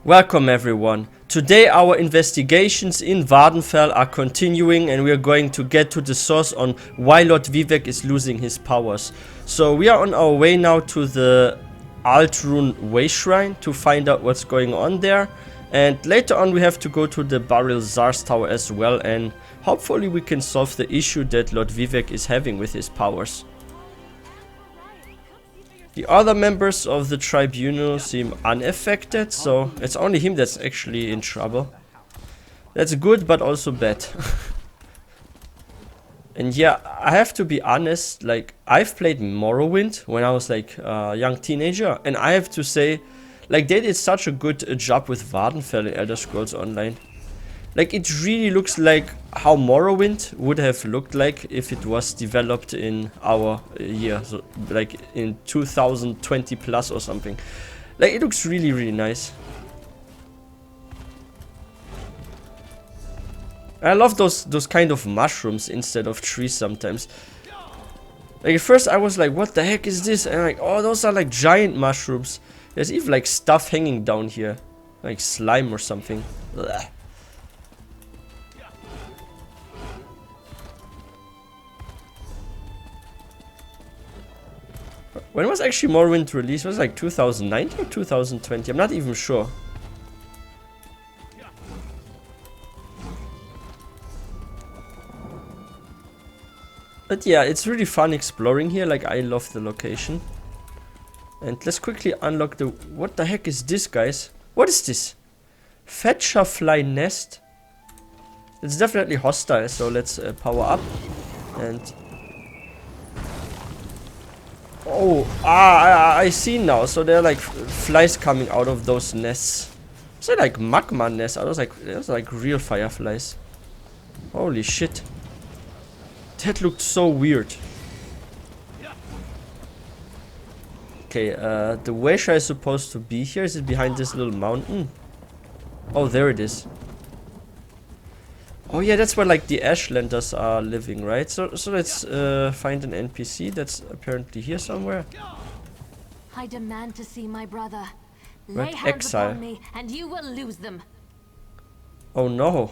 Welcome everyone. Today our investigations in Vvardenfell are continuing and we are going to get to the source on why Lord Vivek is losing his powers. So we are on our way now to the Altrun Way Shrine to find out what's going on there. And later on we have to go to the Baril Zar's tower as well, and hopefully we can solve the issue that Lord Vivek is having with his powers. The other members of the tribunal seem unaffected, so it's only him that's actually in trouble. That's good, but also bad. And yeah, I have to be honest, like, I've played Morrowind when I was like a young teenager, and I have to say, like, they did such a good job with Vvardenfell in Elder Scrolls Online. Like, it really looks like how Morrowind would have looked like if it was developed in our year, so like in 2020 plus or something. Like, it looks really, really nice. I love those kind of mushrooms instead of trees sometimes. Like, at first I was like, what the heck is this? And I'm like, oh, those are like giant mushrooms. There's even like stuff hanging down here, like slime or something. Ugh. When was actually Morrowind released? Was it like 2019 or 2020? I'm not even sure. But yeah, it's really fun exploring here. Like, I love the location. And let's quickly unlock the... What the heck is this, guys? What is this? Fetcher fly nest? It's definitely hostile, so let's power up. And... Oh, I see now. So there are like flies coming out of those nests. Is it like magma nests? I was like, there's like real fireflies. Holy shit. That looked so weird. Okay, the Waysha is supposed to be here. Is it behind this little mountain? Oh, there it is. Oh yeah, that's where like the Ashlanders are living, right? So let's find an NPC that's apparently here somewhere. I demand to see my brother. Red Lay hands Exile. upon me, and you will lose them. Oh no.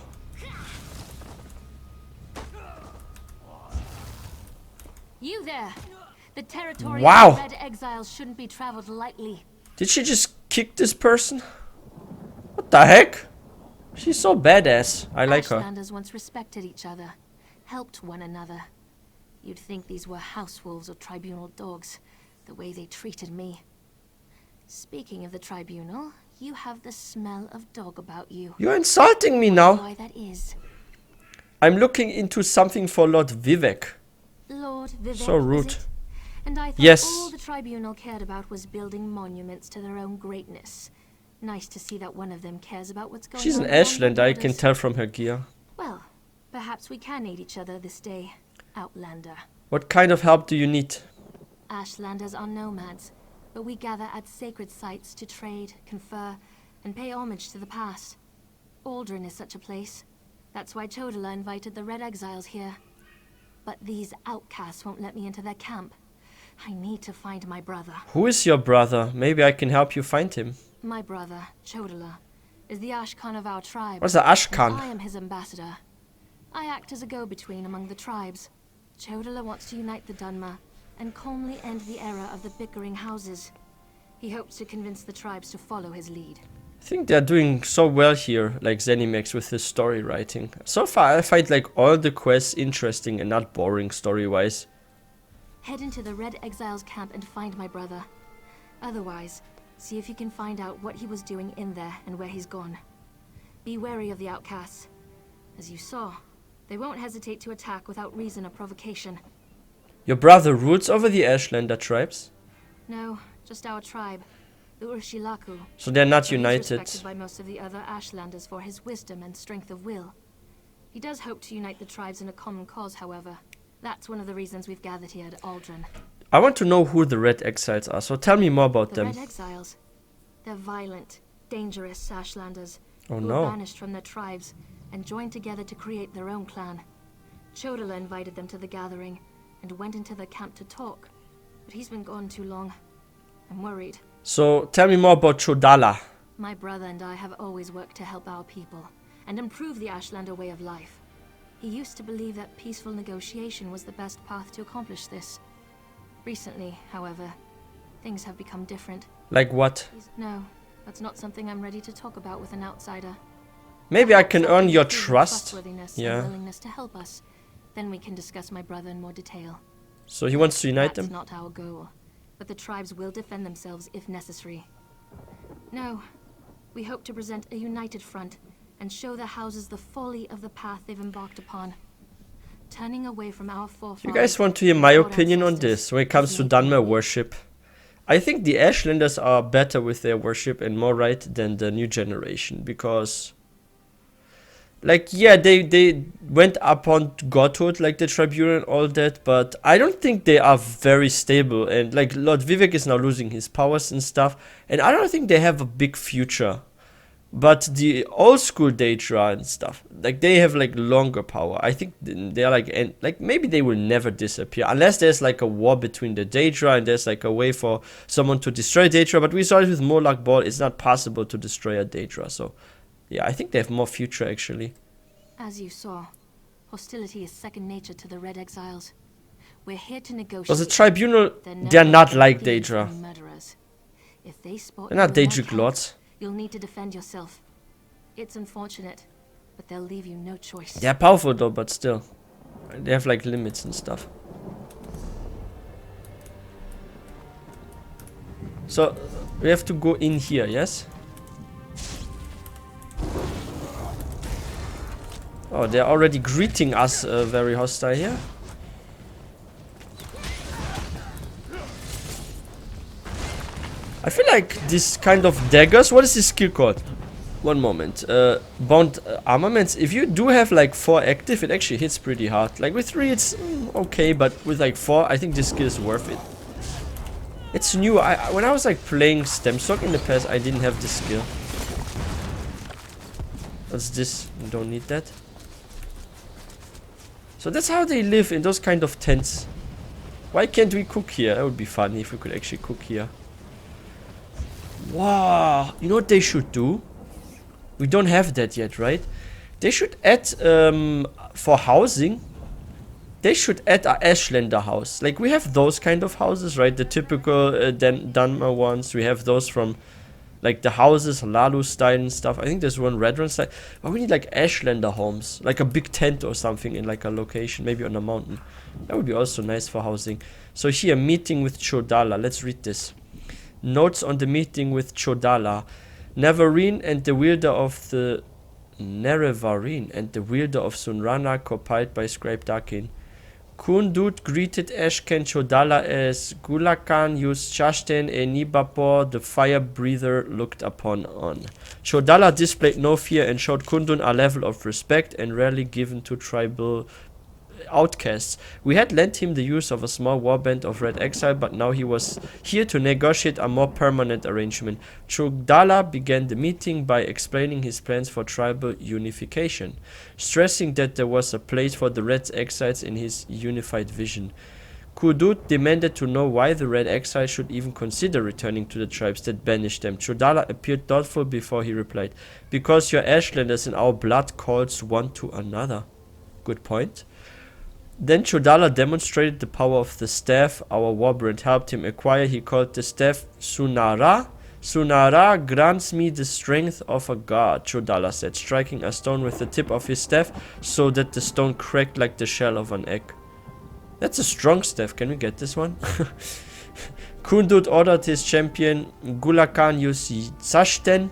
You there. The territory Wow. of the Red Exiles shouldn't be traveled lightly. Did she just kick this person? What the heck? She's so badass. I like her. Ashlanders once respected each other, helped one another. You'd think these were house wolves or tribunal dogs, the way they treated me. Speaking of the tribunal, you have the smell of dog about you. You're insulting me now. Why that is? I'm looking into something for Lord Vivek. Lord Vivek, So rude. is it? And I thought Yes. all the tribunal cared about was building monuments to their own greatness. Nice to see that one of them cares about what's going on. She's an beyond the Ashlander, I can borders. tell from her gear. Well, perhaps we can aid each other this day, Outlander. What kind of help do you need? Ashlanders are nomads, but we gather at sacred sites to trade, confer, and pay homage to the past. Aldrin is such a place. That's why Chodala invited the Red Exiles here. But these outcasts won't let me into their camp. I need to find my brother. Who is your brother? Maybe I can help you find him. My brother, Chodala, is the Ashkan of our tribe. What's the and Ashkan? I am his ambassador. I act as a go-between among the tribes. Chodala wants to unite the Dunmer and calmly end the era of the bickering houses. He hopes to convince the tribes to follow his lead. I think they're doing so well here, like Zenimax, with his story writing. So far I find like all the quests interesting and not boring story-wise. Head into the Red Exiles camp and find my brother. Otherwise, see if you can find out what he was doing in there and where he's gone. Be wary of the outcasts. As you saw, they won't hesitate to attack without reason or provocation. Your brother rules over the Ashlander tribes? No, just our tribe, the Urshilaku. So they're not But he's united. respected by most of the other Ashlanders for his wisdom and strength of will. He does hope to unite the tribes in a common cause, however. That's one of the reasons we've gathered here at Aldrin. I want to know who the Red Exiles are, so tell me more about The them. Red Exiles. They're violent, dangerous Ashlanders Oh who no. were banished from their tribes and joined together to create their own clan. Chodala invited them to the gathering and went into their camp to talk, but he's been gone too long. I'm worried. So tell me more about Chodala. My brother and I have always worked to help our people and improve the Ashlander way of life. He used to believe that peaceful negotiation was the best path to accomplish this. Recently, however, things have become different. Like what? No, that's not something I'm ready to talk about with an outsider. Maybe I can earn your trust. Yeah. And willingness to help us. Then we can discuss my brother in more detail. So he wants to unite them? That's not our goal, but the tribes will defend themselves if necessary. No, we hope to present a united front and show the houses the folly of the path they've embarked upon. Turning away from our forefathers. You guys want to hear my opinion on this when it comes to dunmer worship? I think the Ashlanders are better with their worship and more right than the new generation, because like, yeah, they went upon godhood, like the tribunal and all that, but I don't think they are very stable, and like Lord Vivek is now losing his powers and stuff, and I don't think they have a big future. But the old school Daedra and stuff, like they have like longer power. I think they're like, and like maybe they will never disappear unless there's like a war between the Daedra and there's like a way for someone to destroy Daedra. But we saw it with Morlock Ball, it's not possible to destroy a Daedra. So yeah, I think they have more future actually. As you saw, hostility is second nature to the Red Exiles. We're here to negotiate. Because the tribunal, they're not like Daedra. If they spot they're not Daedric lords. You'll need to defend yourself. It's unfortunate, but they'll leave you no choice. They're powerful though, but still. They have like limits and stuff. So, we have to go in here, yes? Oh, they're already greeting us very hostile here. I feel like this kind of daggers, what is this skill called? One moment. Bound armaments, if you do have like 4 active, it actually hits pretty hard. Like with 3 it's okay, but with like 4, I think this skill is worth it. It's new. When I was like playing Stemstock in the past, I didn't have this skill. What's this? You don't need that. So that's how they live, in those kind of tents. Why can't we cook here? That would be fun if we could actually cook here. Wow, you know what they should do? We don't have that yet, right? They should add, for housing, they should add a Ashlander house. Like, we have those kind of houses, right? The typical dunmer ones. We have those from, like, the houses, Lalu style and stuff. I think there's one Redrun style. But we need, like, Ashlander homes. Like a big tent or something in, like, a location. Maybe on a mountain. That would be also nice for housing. So here, meeting with Chodala. Let's read this. Notes on the meeting with Chodala. Nevarine and the wielder of the Nerevarine and the wielder of Sunrana, compiled by Scribe Dakin. Kundut greeted Ashken Chodala as Gulakan used Shashten e Nibapor, the fire breather, looked upon on. Chodala displayed no fear and showed Kundun a level of respect and rarely given to tribal outcasts. We had lent him the use of a small warband of Red Exile, but now he was here to negotiate a more permanent arrangement. Chodala began the meeting by explaining his plans for tribal unification, stressing that there was a place for the Red Exiles in his unified vision. Kudut demanded to know why the Red Exiles should even consider returning to the tribes that banished them. Chodala appeared thoughtful before he replied, "Because your Ashlanders and our blood calls one to another." Good point. Then Chodala demonstrated the power of the staff our warbrand helped him acquire. He called the staff Sunara. Sunara grants me the strength of a god, Chodala said, striking a stone with the tip of his staff so that the stone cracked like the shell of an egg. That's a strong staff. Can we get this one? Kundut ordered his champion Gulakan Yusi Sashten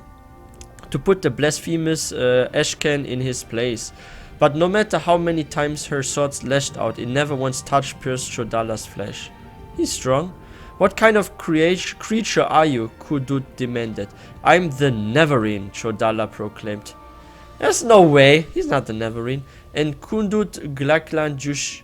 to put the blasphemous Ashken in his place. But no matter how many times her swords lashed out, it never once touched pierced Chodala's flesh. He's strong. What kind of creature are you? Kudut demanded. I'm the Nevarine, Chodala proclaimed. There's no way. He's not the Nevarine. And Kundut Glaklan Jush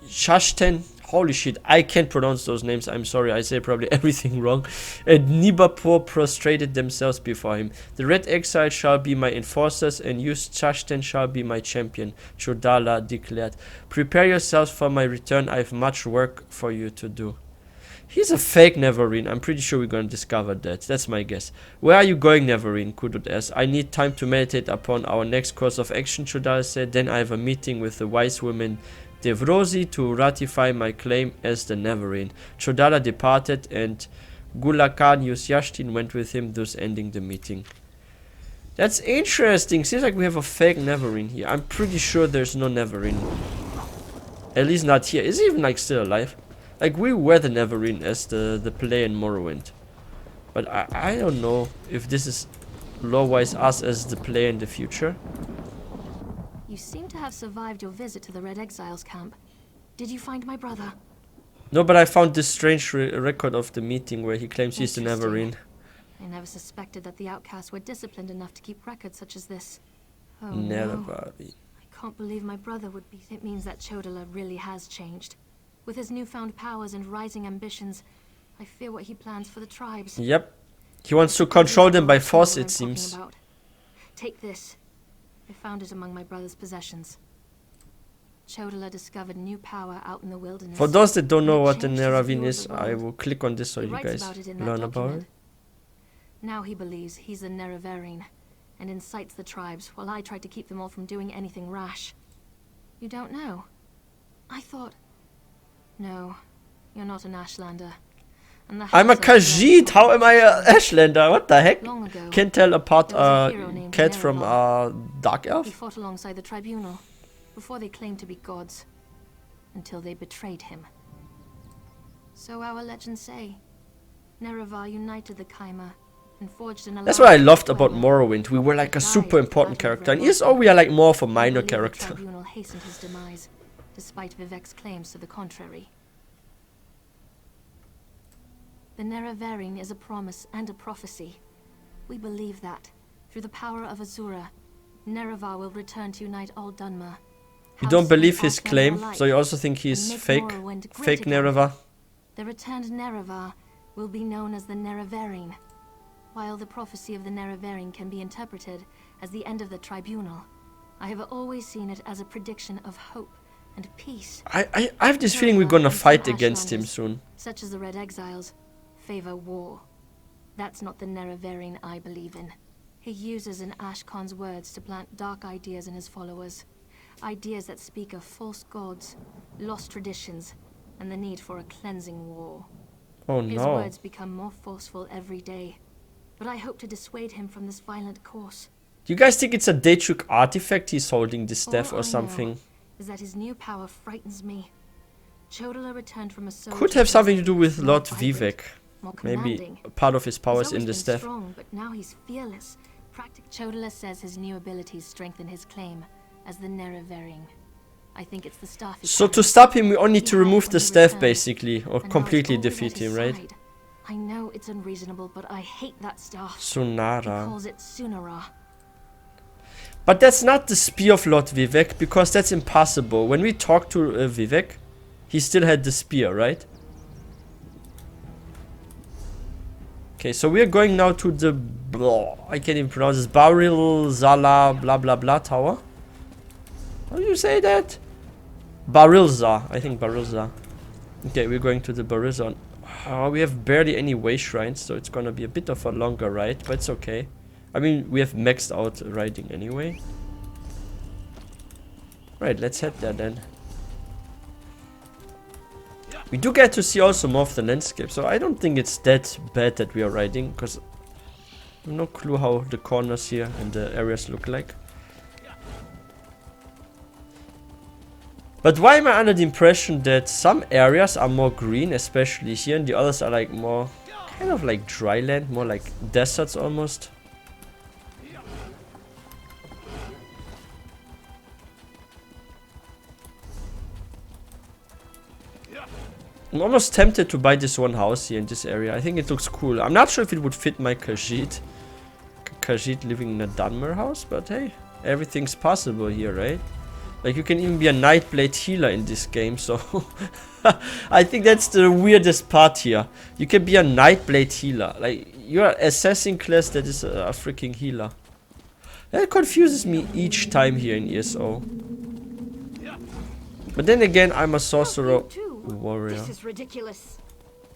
Shashten. Holy shit, I can't pronounce those names. I'm sorry, I say probably everything wrong. And Nibapur prostrated themselves before him. The Red Exile shall be my enforcers, and you, Shashten, shall be my champion, Chodala declared. Prepare yourselves for my return. I have much work for you to do. He's a fake Neverine. I'm pretty sure we're gonna discover that. That's my guess. Where are you going, Neverine? Kudut asks. I need time to meditate upon our next course of action, Chodala said. Then I have a meeting with the wise woman Devrosi to ratify my claim as the Neverine. Chodala departed and Gulakan Yusyashtin went with him, thus ending the meeting. That's interesting. Seems like we have a fake Neverine here. I'm pretty sure there's no Neverine. At least not here. Is he even like still alive? Like, we were the Neverine as the player in Morrowind. But I don't know if this is lore-wise us as the player in the future. You seem to have survived your visit to the Red Exiles camp. Did you find my brother? No, but I found this strange record of the meeting where he claims he's the Neverine. I never suspected that the outcasts were disciplined enough to keep records such as this. Oh Neverine. No. I can't believe my brother would be. It means that Chodala really has changed. With his newfound powers and rising ambitions, I fear what he plans for the tribes. Yep. He wants to control them by force, it seems. Take this. I found it among my brother's possessions. Chodala discovered new power out in the wilderness. For those that don't know what the Neravine is, I will click on this so you guys learn about it. Now he believes he's the Nerevarine and incites the tribes while I try to keep them all from doing anything rash. You don't know? I thought... No, you're not an Ashlander. And I'm a Khajiit! How am I a Ashlander? What the heck? Can't tell apart a cat from a dark elf? He fought alongside the tribunal before they claimed to be gods, until they betrayed him. So our legends say, Nerevar united the Kaima and forged an alliance. That's what I loved about Morrowind. We were like a super important character. In ESO we are like more of a minor character. The tribunal hastened his demise, despite Vivek's claims to the contrary. The Nerevarine is a promise and a prophecy. We believe that, through the power of Azura, Nerevar will return to unite all Dunmer. You don't believe his claim, so you also think he's fake Nerevar? The returned Nerevar will be known as the Nerevarine. While the prophecy of the Nerevarine can be interpreted as the end of the tribunal, I have always seen it as a prediction of hope and peace. I have this feeling we're gonna fight against him soon. Such as the Red Exiles favor war. That's not the Nerevarine I believe in. He uses an Ashkan's words to plant dark ideas in his followers. Ideas that speak of false gods, lost traditions, and the need for a cleansing war. Oh no. His words become more forceful every day, but I hope to dissuade him from this violent course. Do you guys think it's a Daetruk artifact he's holding, this staff or something? Is that his new power frightens me. Chodala returned from a could have something to do with Lord Vivek. Maybe a part of his powers in the staff. Strong, but now he's fearless. Chodala says his new abilities strengthen his claim as the Nerevarine. I think it's the staff. So to stop him, we only need to remove the staff, basically, or completely defeat him, right? I know it's unreasonable, but I hate that staff. Sunara. He calls it Sunara. But that's not the spear of Lord Vivek, because that's impossible. When we talked to Vivek, he still had the spear, right? Okay, so we're going now to the... I can't even pronounce this. Baril Zala blah blah blah tower. How do you say that? Barilza. I think Barilza. Okay, we're going to the Barilza. We have barely any way shrines, so it's gonna be a bit of a longer ride, but it's okay. I mean, we have maxed out riding anyway. Right, let's head there then. We do get to see also more of the landscape, so I don't think it's that bad that we are riding, because I have no clue how the corners here and the areas look like. But why am I under the impression that some areas are more green, especially here, and the others are like more, kind of like dry land, more like deserts almost? I'm almost tempted to buy this one house here in this area. I think it looks cool. I'm not sure if it would fit my Khajiit. Khajiit living in a dunmer house, but hey, everything's possible here, right? Like, you can even be a Nightblade healer in this game, so... I think that's the weirdest part here. You can be a Nightblade healer. Like, you're an assassin class that is a freaking healer. That confuses me each time here in ESO. But then again, I'm a sorcerer warrior. This is ridiculous.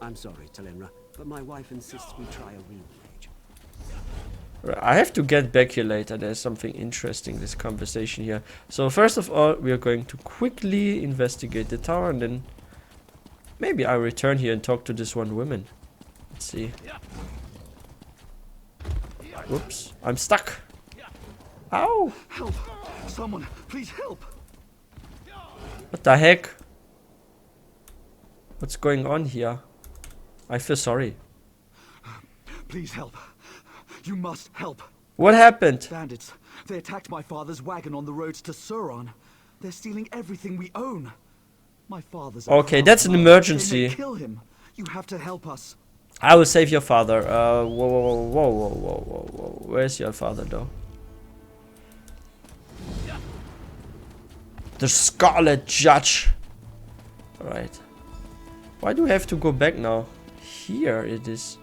I'm sorry, Talenra, but my wife insists we try a real mage. I have to get back here later. There's something interesting, this conversation here. So first of all, we are going to quickly investigate the tower, and then maybe I'll return here and talk to this one woman. Let's see. Whoops, I'm stuck. Ow! Help! Someone, please help! What the heck? What's going on here? I feel sorry. Please help. You must help. What happened? Bandits. They attacked my father's wagon on the roads to Sauron. They're stealing everything we own. My father's... Okay, that's an emergency. They may kill him. You have to help us. I will save your father. Whoa. Where's your father though? The Scarlet Judge. Alright. Why do we have to go back now? Here it is.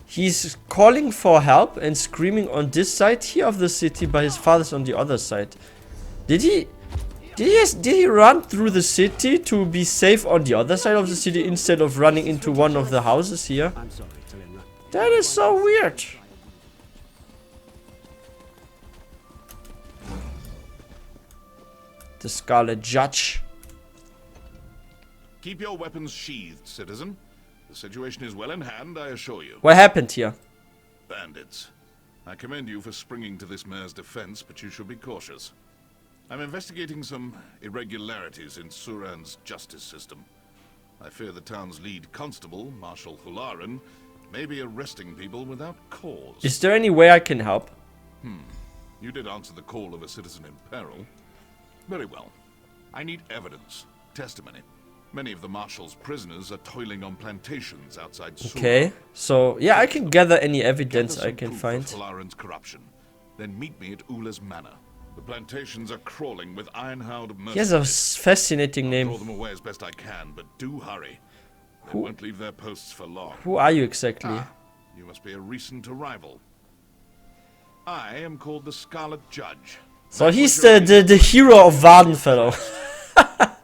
He's calling for help and screaming on this side here of the city, but his father's on the other side. Did he run through the city to be safe on the other side of the city instead of running into one of the houses here? I'm sorry, Talenra. That is so weird. The Scarlet Judge. Keep your weapons sheathed, citizen. The situation is well in hand, I assure you. What happened here? Bandits. I commend you for springing to this mayor's defense, but you should be cautious. I'm investigating some irregularities in Suran's justice system. I fear the town's lead constable, Marshal Hularan, may be arresting people without cause. Is there any way I can help? You did answer the call of a citizen in peril. Very well. I need evidence, testimony. Many of the Marshal's prisoners are toiling on plantations outside Suran. Okay, so yeah, I can gather any evidence I can find. Hularan's corruption. Then meet me at Ula's manor. The plantations are crawling with iron-howled mercenaries. He has a fascinating I'll draw name. them away as best I can, but do hurry. They won't leave their posts for long. Who are you exactly? You must be a recent arrival. I am called the Scarlet Judge. So he's the hero of Vvardenfell.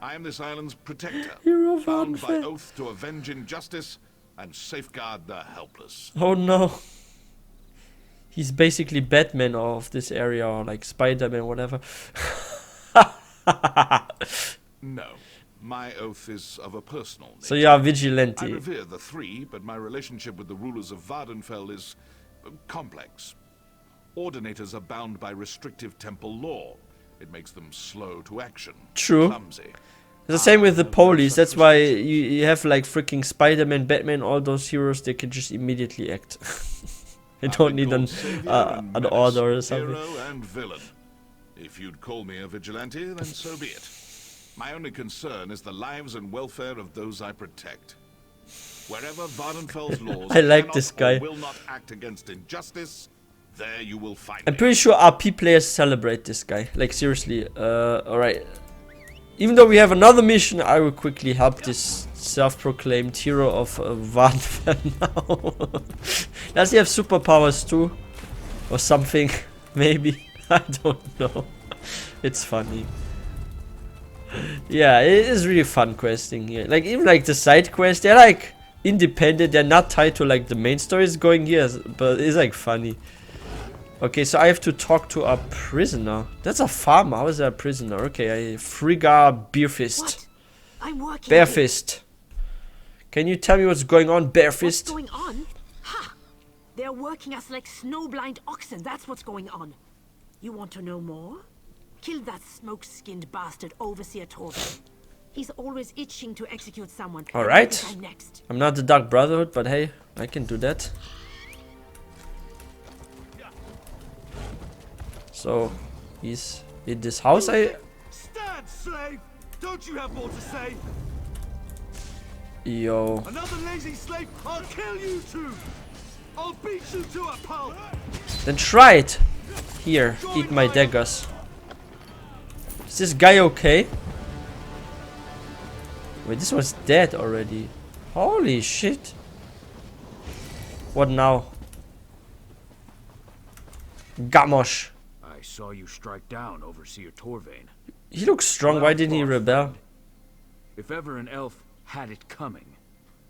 I am this island's protector, Hero of bound by Vvardenfell. oath to avenge injustice and safeguard the helpless. Oh no. He's basically Batman of this area, or like Spider-Man, whatever. No, my oath is of a personal nature. So you are I vigilante. revere the three, but my relationship with the rulers of Vvardenfell is complex. Ordinators are bound by restrictive temple law. It makes them slow to action. True. Clumsy. It's the same with the police. That's why you have like freaking Spider-Man, Batman, all those heroes. They can just immediately act. They don't need an order or something. Hero and villain. If you'd call me a vigilante, then so be it. My only concern is the lives and welfare of those I protect. Wherever Vvardenfell's laws I like cannot this or guy. will not act against injustice, there you will find I'm me. pretty sure RP players celebrate this guy. Like seriously. Alright. Even though we have another mission, I will quickly help this self-proclaimed hero of Vvardenfell now. Does he have superpowers too? Or something? Maybe. I don't know. It's funny. Yeah, it is really fun questing here. Like even like the side quests, they're like independent. They're not tied to like the main stories going here, but it's like funny. Okay, so I have to talk to a prisoner. That's a farmer. How is that a prisoner? Okay, Frigga Bearfist. What? I'm working. Bearfist. Can you tell me what's going on, What's Bearfist? going on? Ha! They're working us like snowblind oxen. That's what's going on. You want to know more? Kill that smoke-skinned bastard Overseer Torvald. He's always itching to execute someone. All right. I think I'm next. I'm not the Dark Brotherhood, but hey, I can do that. So, he's in this house. Stand, slave! Don't you have more to say? Yo. Another lazy slave, I'll kill you too! I'll beat you to a pulp! Then try it. Here, eat my daggers. Is this guy okay? Wait, this was dead already. Holy shit. What now? Gamosh. I saw you strike down Overseer Torvain. He looks strong. Why didn't he rebel? If ever an elf had it coming,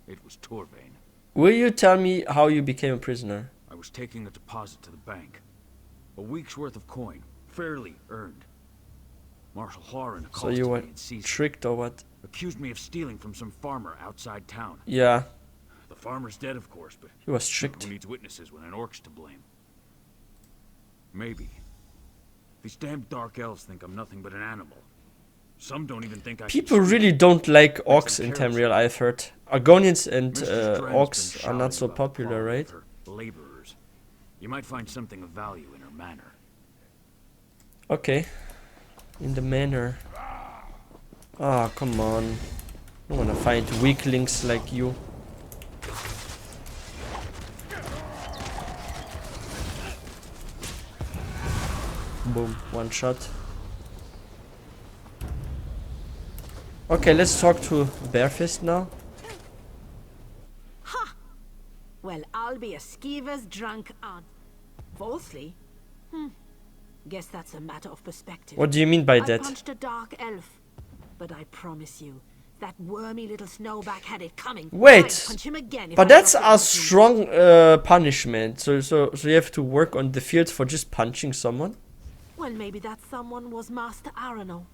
it was Torvain. Will you tell me how you became a prisoner? I was taking a deposit to the bank. A week's worth of coin, fairly earned. Marshal Hlarin So you were tricked or what? accused me of stealing from some farmer outside town. Yeah, The farmer's dead, of course, but he was tricked. who needs witnesses when an orc's to blame? Maybe. These damn dark elves think I'm nothing but an animal. Some don't even think I should People speak. really don't like orcs them in careless. Tamriel, I've heard. Argonians and Mistress Dren's been orcs are not shouting so about popular, quarreling right? with her laborers. You might find something of value in her manner. Okay. In the manor. Ah, come on. I don't wanna find weaklings like you. Boom, one shot. Okay, let's talk to Barefist now. Ha! Well, I'll be a skeever's drunk aunt. Falsely? Guess that's a matter of perspective. What do you mean by I that? punched a dark elf, but I promise you, that wormy little snowback had it coming. Wait, I'd punch him again if but I that's got the a opportunity. strong punishment. So you have to work on the field for just punching someone? Well, maybe that someone was Master Arano.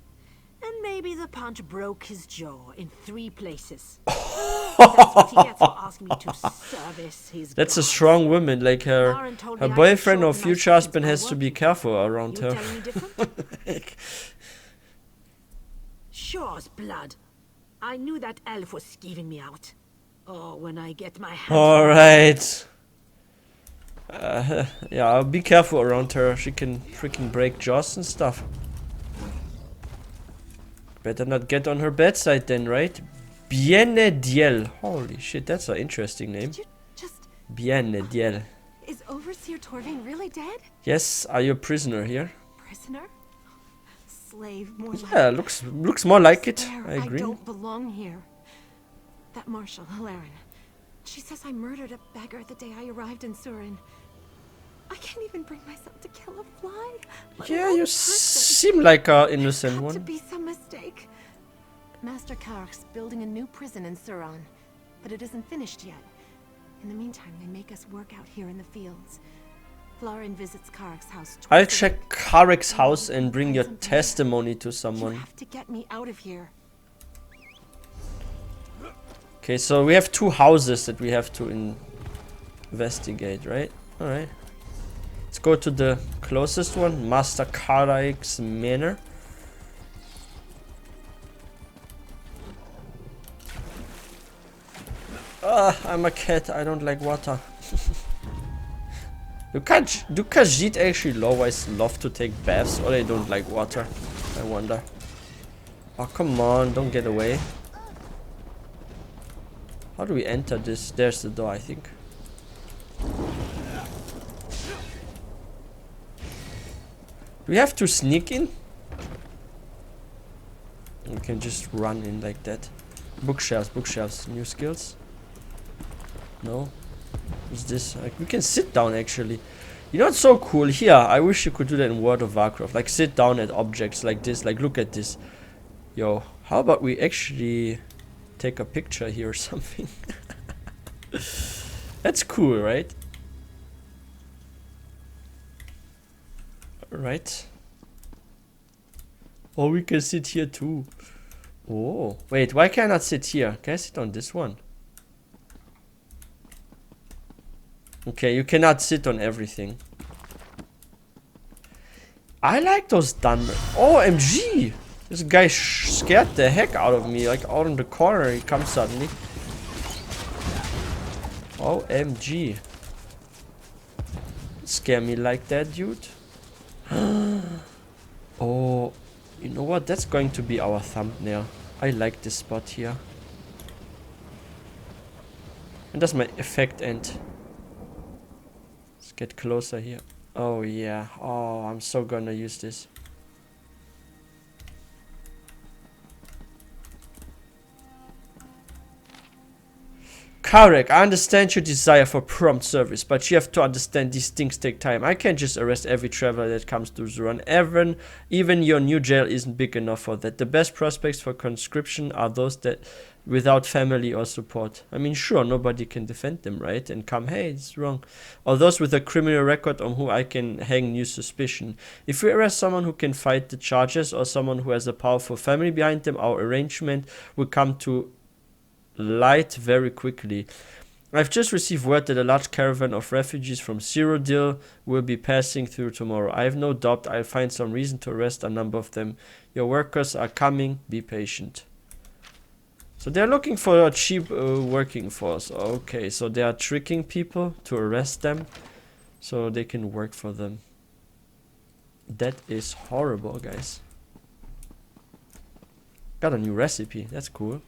And maybe the punch broke his jaw in 3 places. That's what he gets for asking me to service his That's a gods. strong woman, like Lauren told her me I boyfriend could or shorten my future sentence husband by has to be working. careful around You her. telling me different? Sure's blood. I knew that elf was skeeving me out. Oh, when I get my hands on her. Alright. Yeah, be careful around her. She can freaking break jaws and stuff. Better not get on her bedside then, right? Bienediel. Holy shit, that's an interesting name. Did you just... Bienediel. Is Overseer Torvain really dead? Yes, are you a prisoner here? Prisoner? Slave, more like... Yeah, looks more like it. Swear I agree. don't belong here. That Marshal, Hlarin. She says I murdered a beggar the day I arrived in Surin. I can't even bring myself to kill a fly. let Yeah, alone you a person. seem like a innocent Had to one. be some mistake. Master Kark's building a new prison in Suran, but it isn't finished yet. In the meantime, they make us work out here in the fields. Hlarin visits Kark's house twice I'll a check week. Karek's house and bring Find your something. testimony to You someone. have to get me out of here. Okay, so we have 2 houses that we have to investigate, right? Alright. Let's go to the closest one, Master Karek's manor. I'm a cat, I don't like water. Do Khajiit actually always love to take baths or they don't like water? I wonder. Oh, come on, don't get away. How do we enter this? There's the door, I think. Do we have to sneak in? We can just run in like that. Bookshelves, new skills. No? What's this? Like, we can sit down actually. You know what's so cool? Here, I wish you could do that in World of Warcraft. Like sit down at objects like this. Like look at this. Yo, how about we actually take a picture here or something? That's cool, right? Right. Oh, we can sit here too. Oh, wait, why can't I not sit here? Can I sit on this one? Okay, you cannot sit on everything. I like those dunmer. OMG! This guy scared the heck out of me. Like out in the corner he comes suddenly. OMG. Scare me like that, dude. Oh, you know what? That's going to be our thumbnail. I like this spot here. And does my effect end? Let's get closer here. Oh yeah. Oh, I'm so gonna use this. Karek, I understand your desire for prompt service, but you have to understand these things take time. I can't just arrest every traveler that comes to Zuran. Even your new jail isn't big enough for that. The best prospects for conscription are those that without family or support. I mean, sure, nobody can defend them, right? And come, hey, it's wrong. Or those with a criminal record on who I can hang new suspicion. If we arrest someone who can fight the charges or someone who has a powerful family behind them, our arrangement will come to light very quickly. I've just received word that a large caravan of refugees from Cyrodiil will be passing through tomorrow. I have no doubt I'll find some reason to arrest a number of them. Your workers are coming. Be patient. So they're looking for a cheap working force. Okay, so they are tricking people to arrest them so they can work for them. That is horrible, guys. Got a new recipe. That's cool.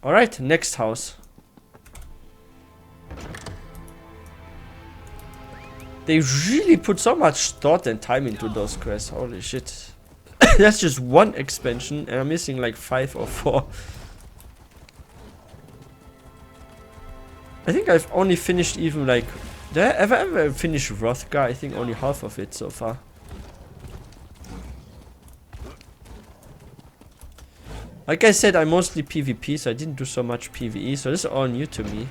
Alright, next house. They really put so much thought and time into those quests. Holy shit. That's just one expansion and I'm missing like 5 or 4. I think I've only finished even like... Did I ever finish Hrothgar? I think only half of it so far. Like I said, I'm mostly PvP, so I didn't do so much PvE, so this is all new to me.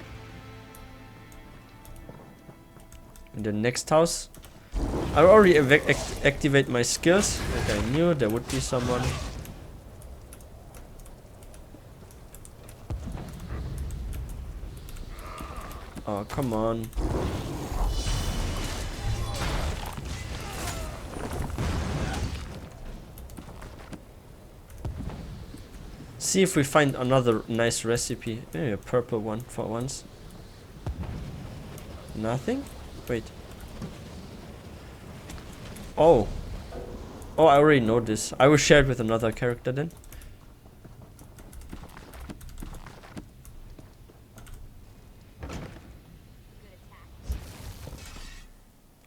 In the next house, I already activate my skills, like I knew there would be someone. Oh, come on. See if we find another nice recipe. Maybe a purple one for once. Nothing? Wait. Oh. Oh, I already know this. I will share it with another character then.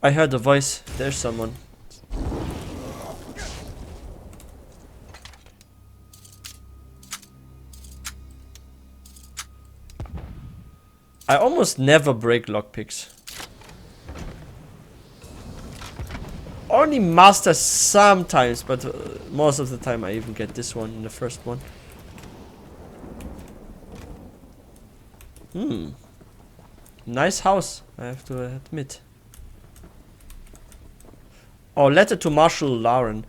I heard a voice. There's someone. I almost never break lockpicks. Only master sometimes, but most of the time I even get this one in the first one. Nice house, I have to admit. Oh, letter to Marshal Lauren.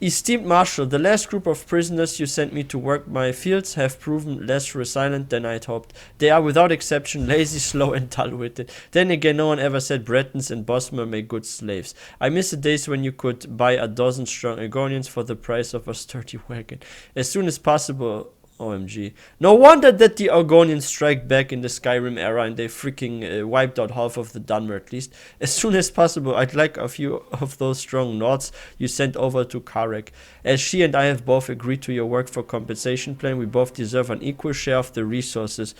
Esteemed Marshal, the last group of prisoners you sent me to work my fields have proven less resilient than I'd hoped. They are without exception lazy, slow and dull-witted. Then again, no one ever said Bretons and Bosmer make good slaves. I miss the days when you could buy a dozen strong Argonians for the price of a sturdy wagon. As soon as possible... OMG. No wonder that the Argonians strike back in the Skyrim era and they freaking wiped out half of the Dunmer at least. As soon as possible, I'd like a few of those strong Nords you sent over to Karek. As she and I have both agreed to your work for compensation plan, we both deserve an equal share of the resources.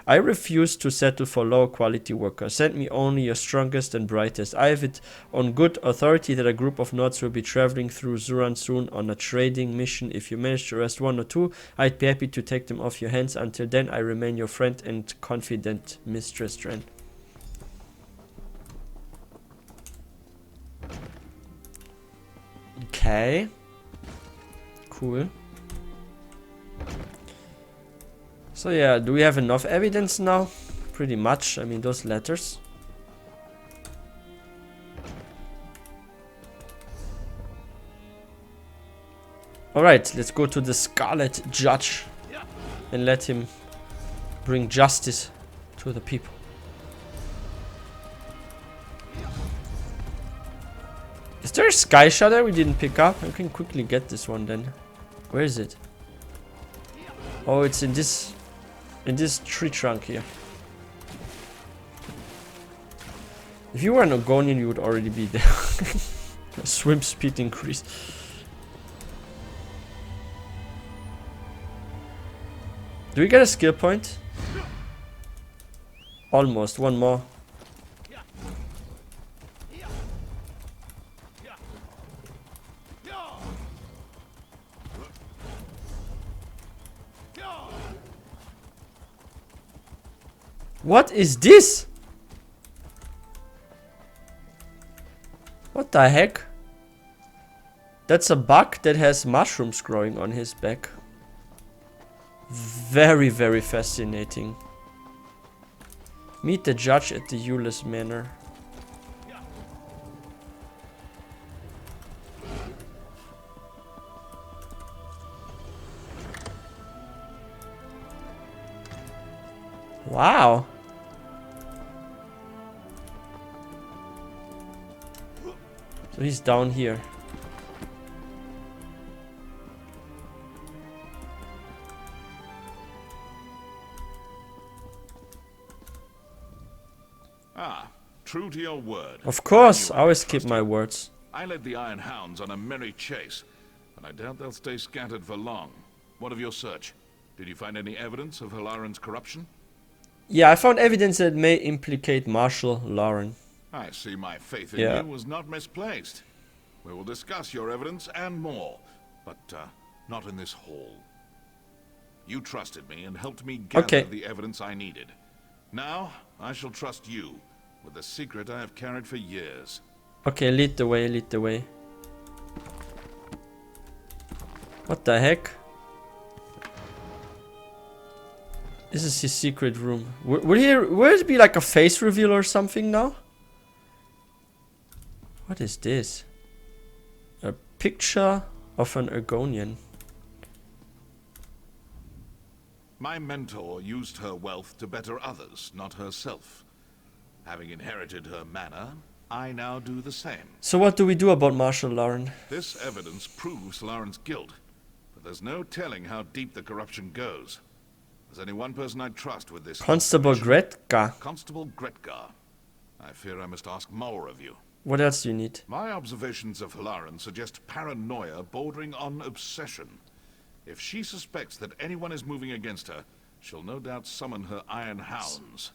I refuse to settle for low quality workers. Send me only your strongest and brightest. I have it on good authority that a group of Nords will be traveling through Zuran soon on a trading mission. If you manage to arrest 1 or 2, I'd be happy to take them off your hands. Until then, I remain your friend and confidant, Mistress Dren. Okay. Cool. So yeah, do we have enough evidence now? Pretty much. I mean, those letters. Alright, let's go to the Scarlet Judge and let him bring justice to the people. Is there a sky shutter we didn't pick up? I can quickly get this one then. Where is it? Oh, it's in this tree trunk here. If you were an Argonian, you would already be there. Swim speed increase. Do we get a skill point? Almost. One more. What is this? What the heck? That's a bug that has mushrooms growing on his back. Very, very fascinating. Meet the judge at the Euless Manor. Wow. So he's down here. Ah, true to your word. Of course, I always keep my words. I led the Iron Hounds on a merry chase, but I doubt they'll stay scattered for long. What of your search? Did you find any evidence of Halaran's corruption? Yeah, I found evidence that may implicate Marshal Lauren. I see my faith in you was not misplaced. We will discuss your evidence and more, but not in this hall. You trusted me and helped me gather the evidence I needed. Now, I shall trust you with a secret I have carried for years. Okay, lead the way, lead the way. What the heck? This is his secret room. Will it be like a face reveal or something now? What is this? A picture of an Argonian. My mentor used her wealth to better others, not herself. Having inherited her manor, I now do the same. So what do we do about Marshal Lauren? This evidence proves Lauren's guilt, but there's no telling how deep the corruption goes. There's only one person I trust with this. Constable Gretka. Constable Gretgar. I fear I must ask more of you. What else do you need? My observations of Lauren suggest paranoia bordering on obsession. If she suspects that anyone is moving against her, she'll no doubt summon her Iron Hounds.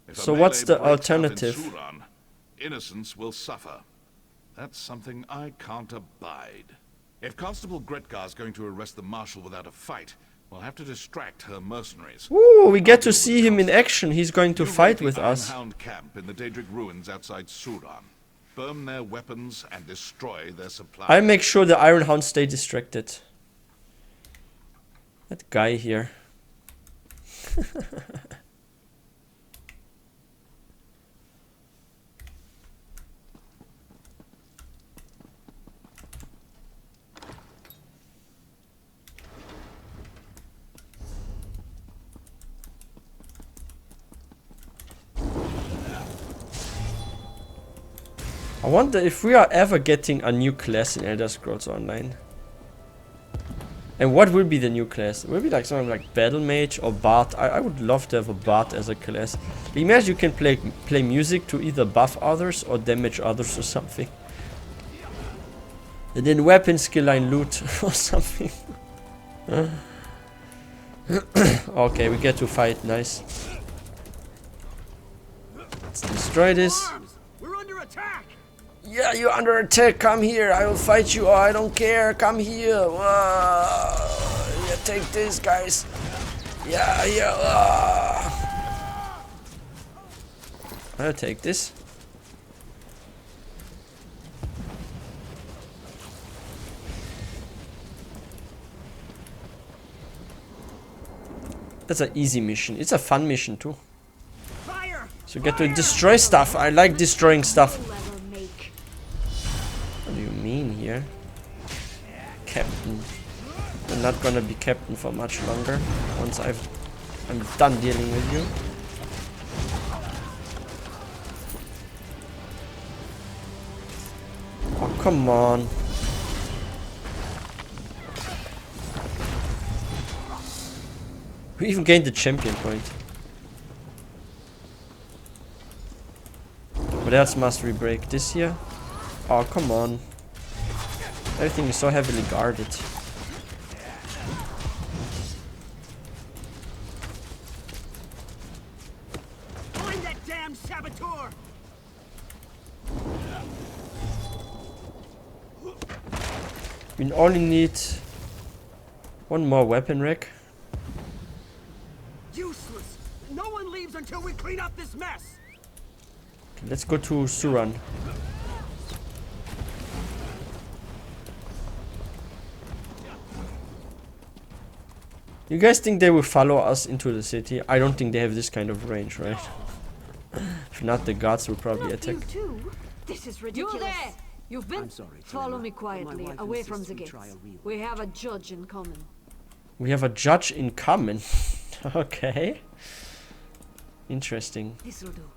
If so what's the alternative? Suran, innocence will suffer. That's something I can't abide. If Constable Gretgar's going to arrest the Marshal without a fight, we'll have to distract her mercenaries. Ooh, we get to see him in action. He's going to fight with us. Iron Hound camp in the Daedric ruins outside Suran. Burn their weapons and destroy their supplies. I'll make sure the Iron Hounds stay distracted. That guy here. I wonder if we are ever getting a new class in Elder Scrolls Online. And what will be the new class? Will it be like something like Battle Mage or Bard? I would love to have a Bard as a class. Imagine you can play music to either buff others or damage others or something. And then weapon skill line loot or something. Okay, we get to fight. Nice. Let's destroy this. We're under attack. Yeah, you're under attack. Come here. I will fight you. Oh, I don't care. Come here. Yeah, take this, guys. Yeah, yeah. I'll take this. That's an easy mission. It's a fun mission too. So you get to destroy stuff. I like destroying stuff. What do you mean here? Captain. I'm not gonna be captain for much longer. Once I'm done dealing with you. Oh, come on. We even gained the champion point. What else must we break? This here? Oh, come on. Everything is so heavily guarded. Find that damn saboteur! We only need one more weapon rack. Useless! No one leaves until we clean up this mess. Okay, let's go to Suran. You guys think they will follow us into the city? I don't think they have this kind of range, right? If not, the guards will probably attack. This is ridiculous. You there! You've been. I'm sorry. Follow Taylor, me but my quietly, wife away from insists the we gates. try a real. We have a judge in common. We have a judge in common. Okay. Interesting. This'll do.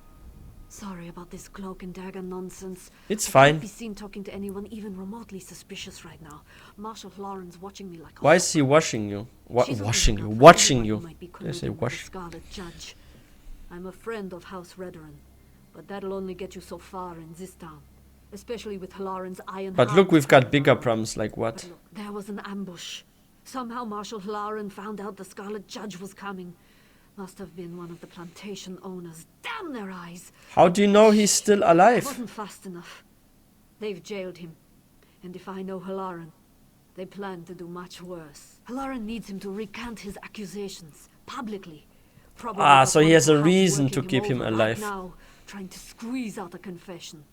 Sorry about this cloak and dagger nonsense. It's I fine. can't be seen talking to anyone even remotely suspicious right now. Marshal Lauren's watching me like a Why is he washing you? She's Washing you? looking out for Watching anyone you? who might be They say colluding with the wash. Scarlet Judge. I'm a friend of House Redoran, but that'll only get you so far in this town, especially with Lauren's iron. But look, we've got hounds bigger around. problems. Like But what? look, there was an ambush. Somehow Marshal Lauren found out the Scarlet Judge was coming. Must have been one of the plantation owners. Damn their eyes! How do you know he's still It alive? wasn't fast enough. They've jailed him. And if I know Halaran, they plan to do much worse. Halaran needs him to recant his accusations publicly. Probably Ah, the so he has a Hunt's reason working to keep him over alive. Right now, trying to squeeze out a confession.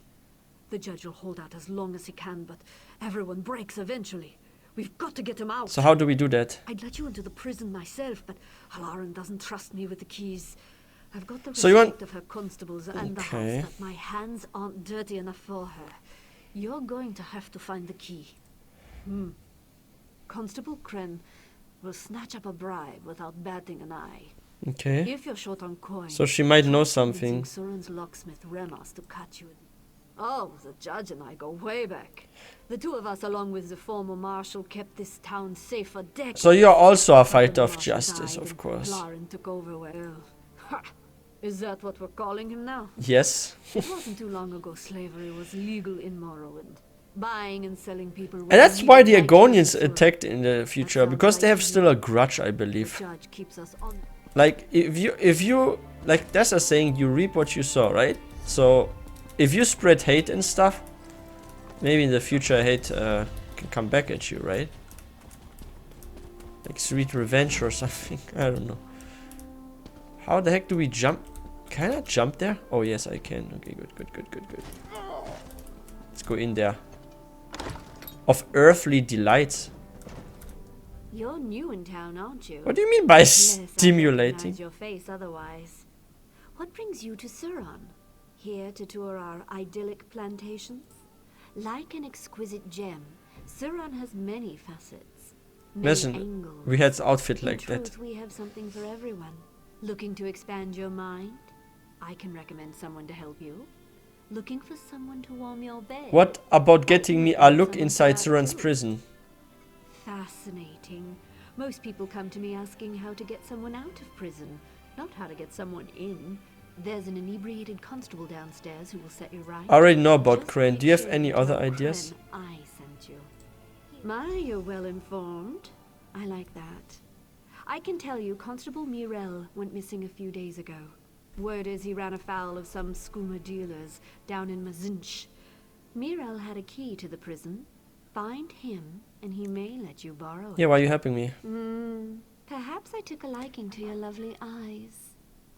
The judge will hold out as long as he can, but everyone breaks eventually. We've got to get him out. So how do we do that? I'd let you into the prison myself, but Halaran doesn't trust me with the keys. I've got the So you want- respect of her constables and the Okay. house that my hands aren't dirty enough for her. You're going to have to find the key. Constable Kren will snatch up a bribe without batting an eye. Okay. If you're short on coin, So she might know try something. convincing Surin's locksmith Remas to cut you. Oh, the judge and I go way back. The two of us, along with the former marshal, kept this town safe for decades. So you're also a But fighter the of marshal justice, died of and course. Lauren took over well. Ha! Is that what we're calling him now? Yes. It wasn't too long ago slavery was legal in Morrowind. Buying and selling people. And that's why the Agonians attacked. attacked in the future, because they have still a grudge, I believe. The judge keeps us on. Like, if you, like, that's a saying, you reap what you sow, right? So, if you spread hate and stuff, maybe in the future hate can come back at you, right? Like sweet revenge or something, I don't know. How the heck do we jump? Can I jump there? Oh yes, I can. Okay, good. Let's go in there. Of earthly delights. You're new in town, aren't you? What do you mean by Yes, I stimulating? recognize your face otherwise. What brings you to Suran? Here to tour our idyllic plantations? Like an exquisite gem, Suran has many facets. Many Imagine angles. we had an outfit In like that. truth, we have something for everyone. Looking to expand your mind? I can recommend someone to help you. Looking for someone to warm your bed? What about getting me a look inside Suran's prison? Fascinating. Most people come to me asking how to get someone out of prison, not how to get someone in. There's an inebriated constable downstairs who will set you right. I already know about Just Crane. make Do you have sure any you other tell ideas? Crane I sent you. My, you're well informed. I like that. I can tell you Constable Mirel went missing a few days ago. Word is he ran afoul of some skooma dealers down in Mazinch. Mirel had a key to the prison. Find him, and he may let you borrow it. Yeah, why are you helping me? Perhaps I took a liking to your lovely eyes.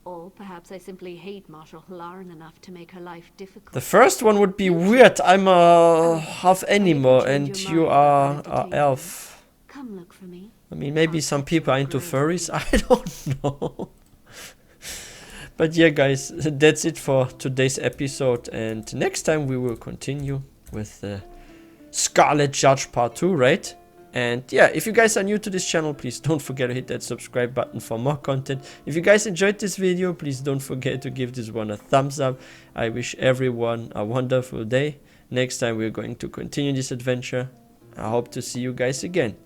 Or perhaps I simply hate Marshal Halaran enough to make her life difficult. The first one would be weird. I'm a half animal and you are a elf. Come look for me. I mean, maybe some people are into furries. I don't know. But yeah, guys, that's it for today's episode. And next time we will continue with the Scarlet Judge Part 2, right? And yeah, if you guys are new to this channel, please don't forget to hit that subscribe button for more content. If you guys enjoyed this video, please don't forget to give this one a thumbs up. I wish everyone a wonderful day. Next time we're going to continue this adventure. I hope to see you guys again.